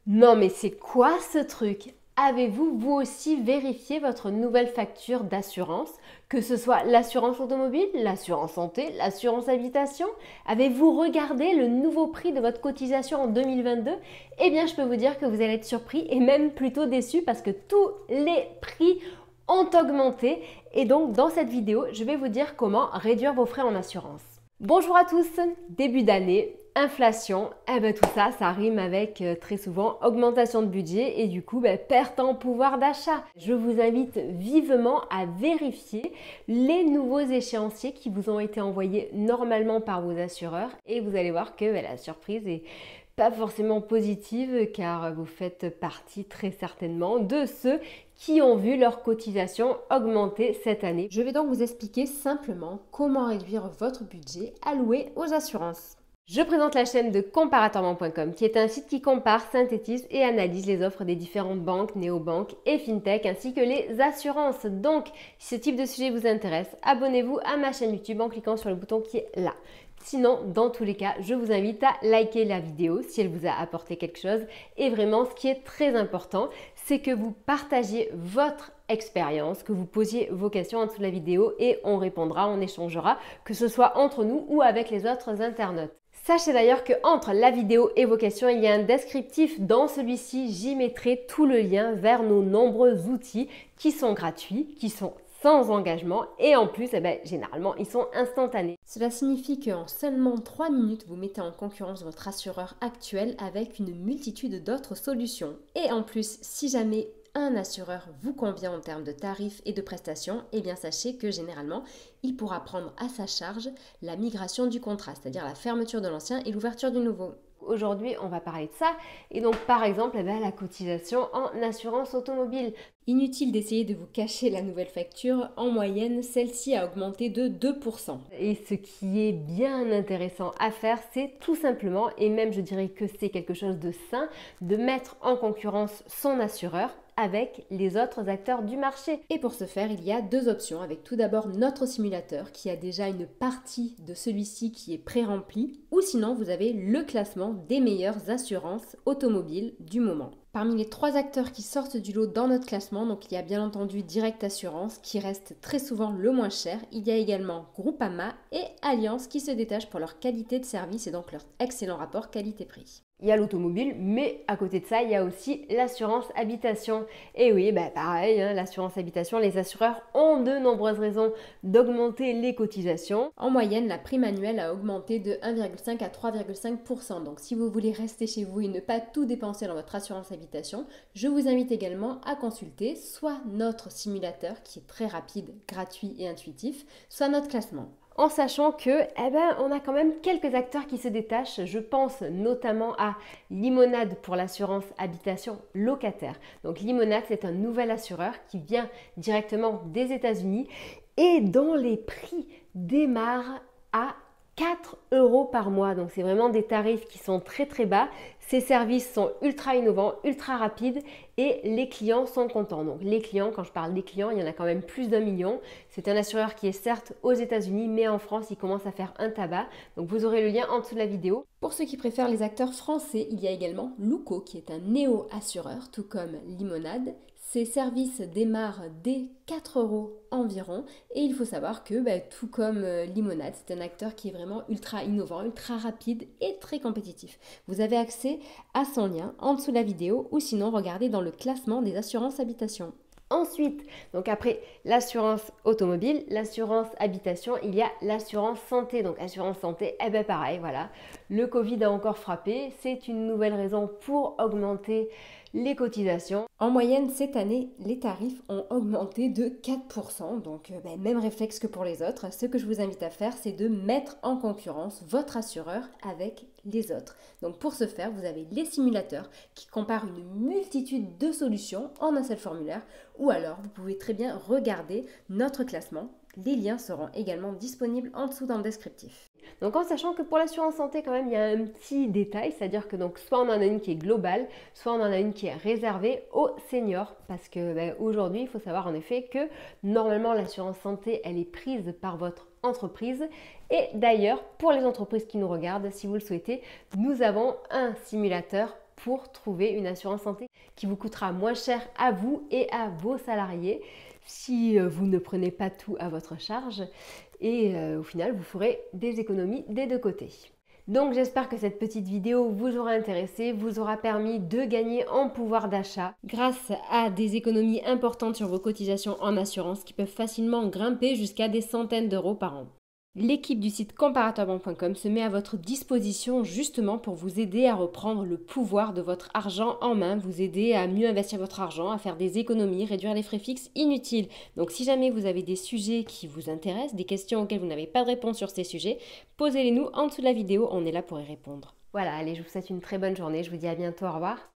Non mais c'est quoi ce truc? Avez-vous vous aussi vérifié votre nouvelle facture d'assurance, que ce soit l'assurance automobile, l'assurance santé, l'assurance habitation? Avez-vous regardé le nouveau prix de votre cotisation en 2022? Eh bien je peux vous dire que vous allez être surpris et même plutôt déçu parce que tous les prix ont augmenté et donc dans cette vidéo je vais vous dire comment réduire vos frais en assurance. Bonjour à tous, début d'année, inflation, tout ça, ça rime avec très souvent augmentation de budget et du coup perte en pouvoir d'achat. Je vous invite vivement à vérifier les nouveaux échéanciers qui vous ont été envoyés normalement par vos assureurs et vous allez voir que la surprise est pas forcément positive car vous faites partie très certainement de ceux qui ont vu leur cotisation augmenter cette année. Je vais donc vous expliquer simplement comment réduire votre budget alloué aux assurances. Je présente la chaîne de comparatorment.com qui est un site qui compare, synthétise et analyse les offres des différentes banques, néobanques et fintech ainsi que les assurances. Donc, si ce type de sujet vous intéresse, abonnez-vous à ma chaîne YouTube en cliquant sur le bouton qui est là. Sinon, dans tous les cas, je vous invite à liker la vidéo si elle vous a apporté quelque chose. Et vraiment, ce qui est très important, c'est que vous partagiez votre expérience, que vous posiez vos questions en dessous de la vidéo et on répondra, on échangera, que ce soit entre nous ou avec les autres internautes. Sachez d'ailleurs que entre la vidéo et vos questions, il y a un descriptif. Dans celui-ci, j'y mettrai tout le lien vers nos nombreux outils qui sont gratuits, qui sont sans engagement et en plus, généralement, ils sont instantanés. Cela signifie qu'en seulement 3 minutes, vous mettez en concurrence votre assureur actuel avec une multitude d'autres solutions. Et en plus, si jamais un assureur vous convient en termes de tarifs et de prestations, eh bien sachez que généralement, il pourra prendre à sa charge la migration du contrat, c'est-à-dire la fermeture de l'ancien et l'ouverture du nouveau. Aujourd'hui, on va parler de ça. Et donc, par exemple, la cotisation en assurance automobile. Inutile d'essayer de vous cacher la nouvelle facture. En moyenne, celle-ci a augmenté de 2%. Et ce qui est bien intéressant à faire, c'est tout simplement, et même je dirais que c'est quelque chose de sain, de mettre en concurrence son assureur avec les autres acteurs du marché. Et pour ce faire, il y a deux options, avec tout d'abord notre simulateur qui a déjà une partie de celui-ci qui est pré-remplie, ou sinon vous avez le classement des meilleures assurances automobiles du moment. Parmi les 3 acteurs qui sortent du lot dans notre classement, donc il y a bien entendu Direct Assurance qui reste très souvent le moins cher. Il y a également Groupama et Allianz qui se détachent pour leur qualité de service et donc leur excellent rapport qualité-prix. Il y a l'automobile, mais à côté de ça, il y a aussi l'assurance habitation. Et oui, pareil, l'assurance habitation, les assureurs ont de nombreuses raisons d'augmenter les cotisations. En moyenne, la prime annuelle a augmenté de 1,5 à 3,5%. Donc si vous voulez rester chez vous et ne pas tout dépenser dans votre assurance habitation, je vous invite également à consulter soit notre simulateur qui est très rapide, gratuit et intuitif, soit notre classement. En sachant que, on a quand même quelques acteurs qui se détachent. Je pense notamment à Limonade pour l'assurance habitation locataire. Donc Limonade, c'est un nouvel assureur qui vient directement des États-Unis et dont les prix démarrent à 4 € par mois. Donc c'est vraiment des tarifs qui sont très très bas. Ces services sont ultra innovants, ultra rapides et les clients sont contents. Donc les clients, quand je parle des clients, il y en a quand même plus d'1 million. C'est un assureur qui est certes aux États-Unis, mais en France, il commence à faire un tabac. Donc vous aurez le lien en dessous de la vidéo. Pour ceux qui préfèrent les acteurs français, il y a également Luco qui est un néo-assureur, tout comme Limonade. Ces services démarrent dès 4 € environ et il faut savoir que tout comme Limonade, c'est un acteur qui est vraiment ultra innovant, ultra rapide et très compétitif. Vous avez accès à son lien en dessous de la vidéo ou sinon regardez dans le classement des assurances habitation. Ensuite, donc après l'assurance automobile, l'assurance habitation, il y a l'assurance santé. Donc assurance santé, pareil, voilà. Le Covid a encore frappé. C'est une nouvelle raison pour augmenter les cotisations. En moyenne, cette année, les tarifs ont augmenté de 4%. Donc même réflexe que pour les autres. Ce que je vous invite à faire, c'est de mettre en concurrence votre assureur avec les autres. Donc pour ce faire, vous avez les simulateurs qui comparent une multitude de solutions en un seul formulaire. Ou alors, vous pouvez très bien regarder notre classement. Les liens seront également disponibles en dessous dans le descriptif. Donc en sachant que pour l'assurance santé quand même il y a un petit détail, c'est-à-dire que donc soit on en a une qui est globale, soit on en a une qui est réservée aux seniors parce que aujourd'hui il faut savoir en effet que normalement l'assurance santé elle est prise par votre entreprise et d'ailleurs pour les entreprises qui nous regardent, si vous le souhaitez, nous avons un simulateur pour trouver une assurance santé qui vous coûtera moins cher à vous et à vos salariés si vous ne prenez pas tout à votre charge et au final vous ferez des économies des deux côtés. Donc j'espère que cette petite vidéo vous aura intéressé, vous aura permis de gagner en pouvoir d'achat grâce à des économies importantes sur vos cotisations en assurance qui peuvent facilement grimper jusqu'à des centaines d'euros par an. L'équipe du site comparatorbank.com se met à votre disposition justement pour vous aider à reprendre le pouvoir de votre argent en main, vous aider à mieux investir votre argent, à faire des économies, réduire les frais fixes inutiles. Donc si jamais vous avez des sujets qui vous intéressent, des questions auxquelles vous n'avez pas de réponse sur ces sujets, posez-les nous en dessous de la vidéo, on est là pour y répondre. Voilà, allez, je vous souhaite une très bonne journée, je vous dis à bientôt, au revoir.